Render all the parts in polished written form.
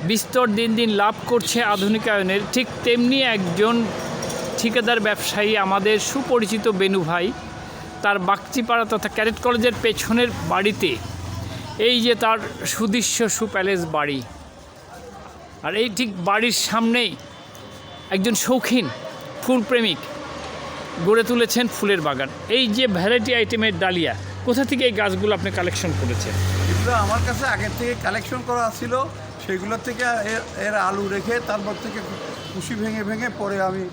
বিস্তর দিন দিন লাভ করছে আধুনিকায়নের, ঠিক তেমনি একজন ঠিকাদার ব্যবসায়ী আমাদের সুপরিচিত বেনু ভাই, তার বাগচিপাড়া তথা ক্যাডেট কলেজের পেছনের বাড়িতে এই যে তার সুদৃশ্য প্যালেস বাড়ি, আর এই ঠিক বাড়ির সামনেই একজন শৌখিন ফুলপ্রেমিক গড়ে তুলেছেন ফুলের বাগান। এই যে ভ্যারাইটি আইটেমের ডালিয়া, কোথা থেকে এই গাছগুলো আপনি কালেকশন করেছেন? এগুলো আমার কাছে আগের থেকে কালেকশন করা ছিল, সেগুলো থেকে এর আলু রেখে তারপর থেকে কুশি ভেঙে ভেঙে পরে আমি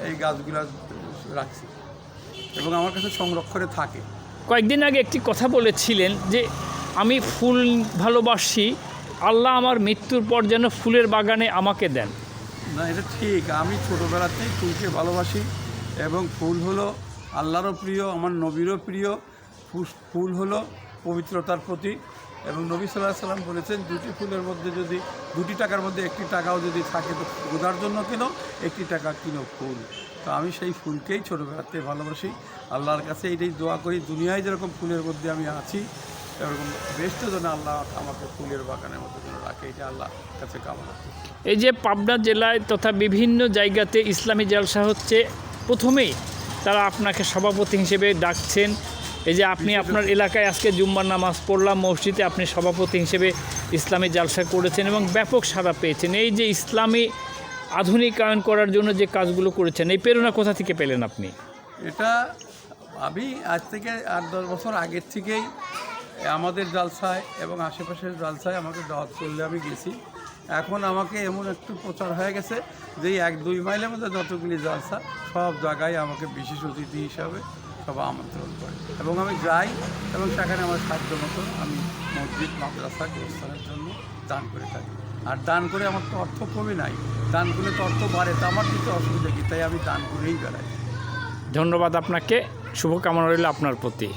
এই গাছগুলো রাখছি এবং আমার কাছে সংরক্ষণে থাকে। কয়েকদিন আগে একটি কথা বলেছিলেন যে আমি ফুল ভালোবাসি, আল্লাহ আমার মৃত্যুর পর যেন ফুলের বাগানে আমাকে দেন। না, এটা ঠিক। আমি ছোটোবেলাতেই ফুলকে ভালোবাসি এবং ফুল হলো আল্লাহরও প্রিয়, আমার নবীরও প্রিয়। ফুল হলো পবিত্রতার প্রতীক এবং নবী সাল্লাল্লাহু আলাইহি সাল্লাম বলেছেন, দুটি ফুলের মধ্যে যদি 2টি টাকার মধ্যে একটি টাকাও যদি থাকে তো খোদার জন্য কেনো, 1টি টাকা কিনো ফুল। তো আমি সেই ফুলকেই ছোটোবেলাতে ভালোবাসি। আল্লাহর কাছে এইটাই দোয়া করি, দুনিয়ায় যেরকম ফুলের মধ্যে আমি আছি এরকম বেস্ট যেন আল্লাহ আমাকে ফুলের বাগানের মধ্যে যেন রাখে, এটা আল্লাহর কাছে কামনা করি। এই যে পাবনা জেলায় তথা বিভিন্ন জায়গাতে ইসলামী জলসা হচ্ছে, প্রথমেই তারা আপনাকে সভাপতি হিসেবে ডাকছেন। এই যে আপনি আপনার এলাকায় আজকে জুম্মার নামাজ পড়লাম, মসজিদে আপনি সভাপতি হিসেবে ইসলামী জলসা করেছেন এবং ব্যাপক সাড়া পেয়েছেন। এই যে ইসলামী আধুনিকায়ন করার জন্য যে কাজগুলো করেছেন, এই প্রেরণা কোথা থেকে পেলেন আপনি? এটা আমি আজ থেকে 8-10 বছর আগের থেকেই আমাদের জালসায় এবং আশেপাশের জালসায় আমাকে দাওয়াত করলে আমি গেছি। এখন আমাকে এমন একটু প্রচার হয়ে গেছে যে 1-2 মাইলের মধ্যে যতগুলি জালসা সব জায়গায় আমাকে বিশেষ অতিথি হিসাবে সবাই আমন্ত্রণ করে এবং আমি যাই এবং সেখানে আমার সাধ্য মতো আমি মসজিদ মাদ্রাসা গোরস্থানের জন্য দান করে থাকি। আর দান করে আমার তো অর্থ কমে নাই, দান করলে তো অর্থ বাড়ে, তো আমার কিছু অসুবিধা কি, তাই আমি দান করেই বেড়াই। ধন্যবাদ আপনাকে, শুভকামনা রইল আপনার প্রতি।